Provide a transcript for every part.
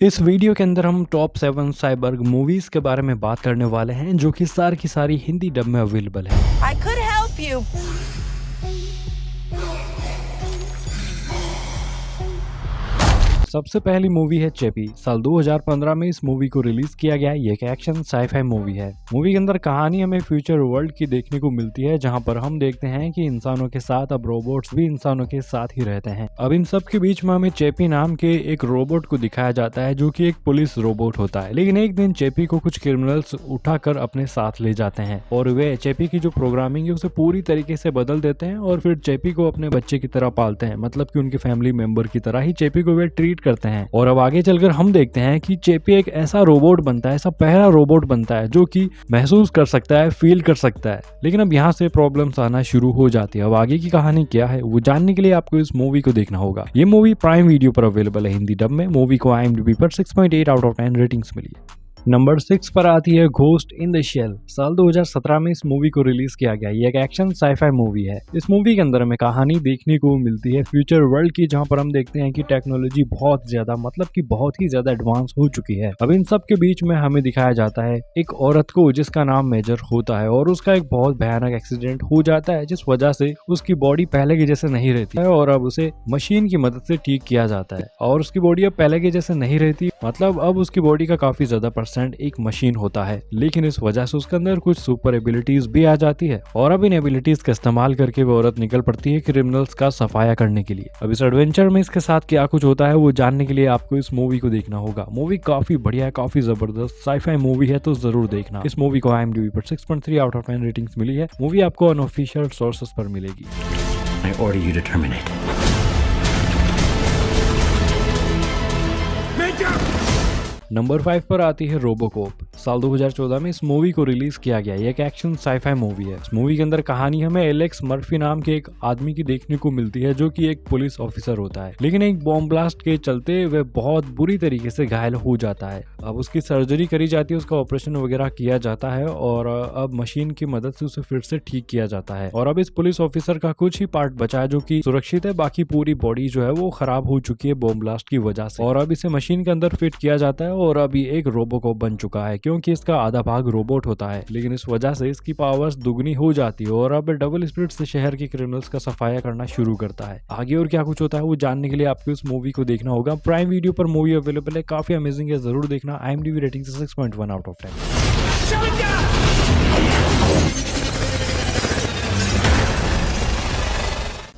इस वीडियो के अंदर हम टॉप 7 साइबर्ग मूवीज के बारे में बात करने वाले हैं जो कि सारी की सारी हिंदी डब में अवेलेबल है। I could help you. सबसे पहली मूवी है चेपी। साल 2015 में इस मूवी को रिलीज किया गया। ये एक एक्शन साइफाई मूवी है। मूवी के अंदर कहानी हमें फ्यूचर वर्ल्ड की देखने को मिलती है, जहां पर हम देखते हैं कि इंसानों के साथ अब रोबोट्स भी इंसानों के साथ ही रहते हैं। अब इन सब के बीच में हमें चेपी नाम के एक रोबोट को दिखाया जाता है जो कि एक पुलिस रोबोट होता है। लेकिन एक दिन चेपी को कुछ क्रिमिनल्स उठाकर अपने साथ ले जाते हैं और वे चेपी की जो प्रोग्रामिंग है उसे पूरी तरीके से बदल देते हैं और फिर चेपी को अपने बच्चे की तरह पालते हैं, मतलब कि उनके फैमिली मेंबर की तरह ही चेपी को वे ट्रीट करते हैं। और अब आगे चलकर हम देखते हैं कि चेपी एक ऐसा रोबोट बनता है, ऐसा पहला रोबोट बनता है जो कि महसूस कर सकता है, फील कर सकता है। लेकिन अब यहाँ से प्रॉब्लम्स आना शुरू हो जाती है। अब आगे की कहानी क्या है वो जानने के लिए आपको इस मूवी को देखना होगा। ये मूवी प्राइम वीडियो पर अवेलेबल है हिंदी डब में। मूवी को IMDb पर 6.8 आउट ऑफ 10 रेटिंग्स मिली है। नंबर 6 पर आती है घोस्ट इन द शेल। साल 2017 में इस मूवी को रिलीज किया गया। ये एक एक्शन साइफाई मूवी है। इस मूवी के अंदर हमें कहानी देखने को मिलती है फ्यूचर वर्ल्ड की, जहां पर हम देखते हैं कि टेक्नोलॉजी बहुत ज्यादा, मतलब कि बहुत ही ज्यादा एडवांस हो चुकी है। अब इन सब के बीच में हमें दिखाया जाता है एक औरत को जिसका नाम मेजर होता है और उसका एक बहुत भयानक एक्सीडेंट हो जाता है, जिस वजह से उसकी बॉडी पहले की जैसे नहीं रहती है और अब उसे मशीन की मदद से ठीक किया जाता है। और उसकी बॉडी अब पहले की जैसे नहीं रहती, मतलब अब उसकी बॉडी का काफी ज्यादा एक मशीन होता है। लेकिन इस वजह से उसके अंदर कुछ सुपर एबिलिटीज भी आ जाती है और अब इन एबिलिटीज का इस्तेमाल करके वो औरत निकल पड़ती है क्रिमिनल्स का सफाया करने के लिए। अब इस एडवेंचर में इसके साथ क्या कुछ होता है वो जानने के लिए आपको इस मूवी को देखना होगा। मूवी काफी बढ़िया है, काफी जबरदस्त साइफाई मूवी है, तो जरूर देखना। इस मूवी को IMDb पर 6.3 आउट ऑफ 10 रेटिंग्स मिली है। मूवी आपको अनऑफिशियल सोर्सेस पर मिलेगी। I order you to terminate. Number 5 पर आती है रोबोकॉप। साल 2014 में इस मूवी को रिलीज किया गया। ये एक एक्शन साइफाई मूवी है। इस मूवी के अंदर कहानी हमें एलेक्स मर्फी नाम के एक आदमी की देखने को मिलती है जो कि एक पुलिस ऑफिसर होता है। लेकिन एक बॉम्ब ब्लास्ट के चलते वह बहुत बुरी तरीके से घायल हो जाता है। अब उसकी सर्जरी करी जाती है, उसका ऑपरेशन वगैरह किया जाता है और अब मशीन की मदद से उसे फिर से ठीक किया जाता है। और अब इस पुलिस ऑफिसर का कुछ ही पार्ट बचा है जो कि सुरक्षित है, बाकी पूरी बॉडी जो है वो खराब हो चुकी है बॉम्ब ब्लास्ट की वजह से। और अब इसे मशीन के अंदर फिट किया जाता है और अभी एक रोबोकॉप बन चुका है, क्योंकि इसका आधा भाग रोबोट होता है। लेकिन इस वजह से इसकी पावर्स दुगनी हो जाती है और अब डबल स्पीड से शहर के क्रिमिनल्स का सफाया करना शुरू करता है। आगे और क्या कुछ होता है वो जानने के लिए आपको इस मूवी को देखना होगा। प्राइम वीडियो पर मूवी अवेलेबल है, काफी अमेजिंग है, जरूर देखना। IMDb रेटिंग से 6.1 आउट ऑफ 10।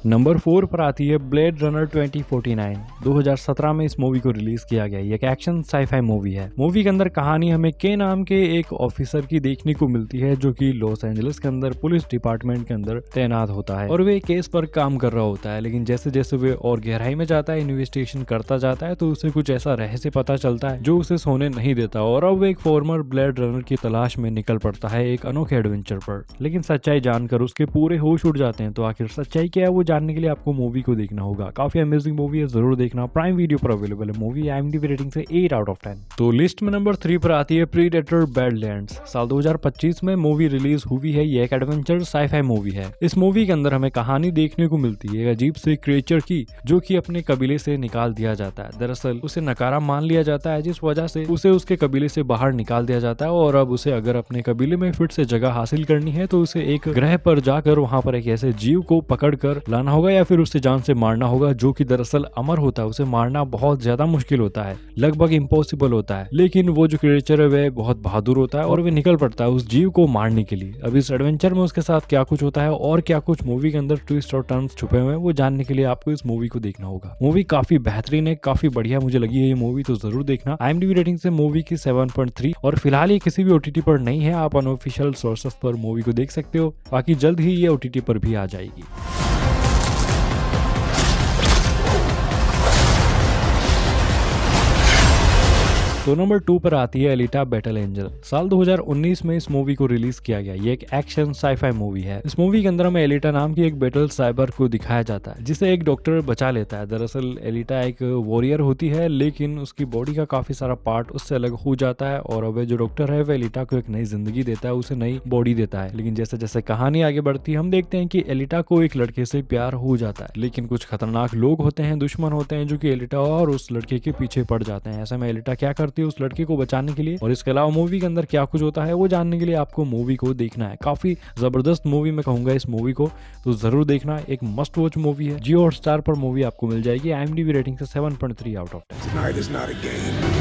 नंबर 4 पर आती है ब्लेड रनर 2049। 2017 में इस मूवी को रिलीज किया गया। ये एक एक्शन साइफाई मूवी है। मूवी के अंदर कहानी हमें के नाम के एक ऑफिसर की देखने को मिलती है जो कि लॉस एंजलिस के अंदर पुलिस डिपार्टमेंट के अंदर तैनात होता है और वे केस पर काम कर रहा होता है। लेकिन जैसे जैसे वे और गहराई में जाता है, इन्वेस्टिगेशन करता जाता है, तो उसे कुछ ऐसा रहस्य पता चलता है जो उसे सोने नहीं देता और अब वो एक फॉर्मर ब्लेड रनर की तलाश में निकल पड़ता है एक अनोखे एडवेंचर पर। लेकिन सच्चाई जानकर उसके पूरे होश उड़ जाते हैं। तो आखिर सच्चाई क्या है वो जानने के लिए आपको मूवी को देखना होगा। काफी अमेजिंग मूवी है, जरूर देखना। प्राइम वीडियो पर अवेलेबल है मूवी। IMDb रेटिंग से 8 आउट ऑफ 10। तो लिस्ट में नंबर 3 पर आती है प्रीडेटर बैडलैंड्स। साल 2025 में मूवी रिलीज हुई है। ये एक एडवेंचर साइफाई मूवी है। इस मूवी के अंदर हमें कहानी देखने को मिलती है एक अजीब से क्रिएचर की जो कि अपने कबीले से निकाल दिया जाता है। दरअसल उसे नकारा मान लिया जाता है, जिस वजह से उसे उसके कबीले से बाहर निकाल दिया जाता है और अब उसे अगर अपने कबीले में फिर से जगह हासिल करनी है तो उसे एक ग्रह पर जाकर वहां पर एक ऐसे जीव को पकड़ कर लाना होगा या फिर उसे जान से मारना होगा जो कि दरअसल अमर होता है। उसे मारना बहुत ज्यादा मुश्किल होता है, लगभग इम्पॉसिबल होता है। लेकिन वो जो क्रिएचर है वह बहुत बहादुर होता है और वह निकल पड़ता है उस जीव को मारने के लिए। अब इस एडवेंचर में उसके साथ क्या कुछ होता है और क्या कुछ मूवी के अंदर ट्विस्ट और टर्न्स छुपे हुए हैं वो जानने के लिए आपको इस मूवी को देखना होगा। मूवी काफी बेहतरीन है, काफी बढ़िया मुझे लगी है ये मूवी, तो जरूर देखना। IMDb रेटिंग से मूवी की 7.3 और फिलहाल ये किसी भी OTT पर नहीं है। आप अनऑफिशियल सोर्सेस पर मूवी को देख सकते हो, बाकी जल्द ही ये OTT पर भी आ जाएगी। तो तो नंबर 2 पर आती है एलिटा बैटल एंजल। साल 2019 में इस मूवी को रिलीज किया गया। ये एक एक्शन साईफाई मूवी है। इस मूवी के अंदर हमें एलिटा नाम की एक बैटल साइबर को दिखाया जाता है, जिसे एक डॉक्टर बचा लेता है। दरअसल एलिटा एक वॉरियर होती है, लेकिन उसकी बॉडी का काफी सारा पार्ट उससे अलग हो जाता है और अब जो डॉक्टर है वह एलिटा को एक नई जिंदगी देता है, उसे नई बॉडी देता है। लेकिन जैसे जैसे कहानी आगे बढ़ती है हम देखते हैं कि एलिटा को एक लड़के से प्यार हो जाता है, लेकिन कुछ खतरनाक लोग होते हैं, दुश्मन होते हैं, जो कि एलिटा और उस लड़के के पीछे पड़ जाते हैं। ऐसे में एलिटा क्या करती है उस लड़के को बचाने के लिए, और इसके अलावा मूवी के अंदर क्या कुछ होता है वो जानने के लिए आपको मूवी को देखना है। काफी जबरदस्त मूवी मैं कहूंगा इस मूवी को, तो जरूर देखना। एक मस्ट वॉच मूवी है। जियो हॉटस्टार पर मूवी आपको मिल जाएगी। IMDb रेटिंग से 7.3 out of 10। Tonight is not a game.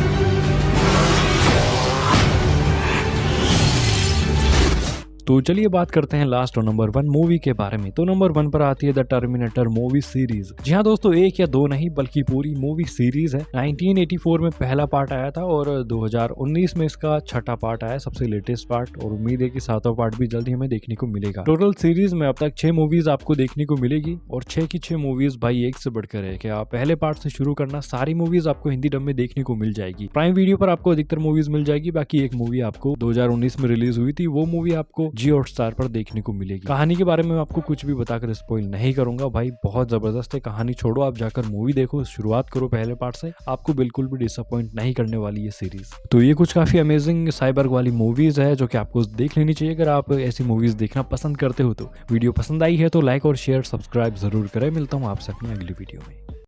तो चलिए बात करते हैं लास्ट और नंबर 1 मूवी के बारे में। तो नंबर 1 पर आती है द टर्मिनेटर मूवी सीरीज। जी हाँ दोस्तों, एक या दो नहीं बल्कि पूरी मूवी सीरीज है। 1984 में पहला पार्ट आया था और 2019 में इसका छठा पार्ट आया, सबसे लेटेस्ट पार्ट, और उम्मीद है कि सातवां पार्ट भी जल्दी हमें देखने को मिलेगा। टोटल सीरीज में अब तक 6 मूवीज आपको देखने को मिलेगी और 6 की 6 मूवीज भाई एक से बढ़कर है। क्या पहले पार्ट से शुरू करना, सारी मूवीज आपको हिंदी डब में देखने को मिल जाएगी। प्राइम वीडियो पर आपको अधिकतर मूवीज मिल जाएगी। बाकी एक मूवी आपको 2019 में रिलीज हुई थी, वो मूवी आपको जियो हॉटस्टार पर देखने को मिलेगी। कहानी के बारे में मैं आपको कुछ भी बताकर स्पॉइल नहीं करूंगा भाई, बहुत जबरदस्त है। कहानी छोड़ो, आप जाकर मूवी देखो, शुरुआत करो पहले पार्ट से, आपको बिल्कुल भी डिसअपॉइंट नहीं करने वाली ये सीरीज। तो ये कुछ काफी अमेजिंग साइबर वाली मूवीज है जो कि आपको देख लेनी चाहिए। अगर आप ऐसी मूवीज देखना पसंद करते हो तो वीडियो पसंद आई है तो लाइक और शेयर सब्सक्राइब जरूर करें। मिलता हूँ आपसे अपनी अगली वीडियो में।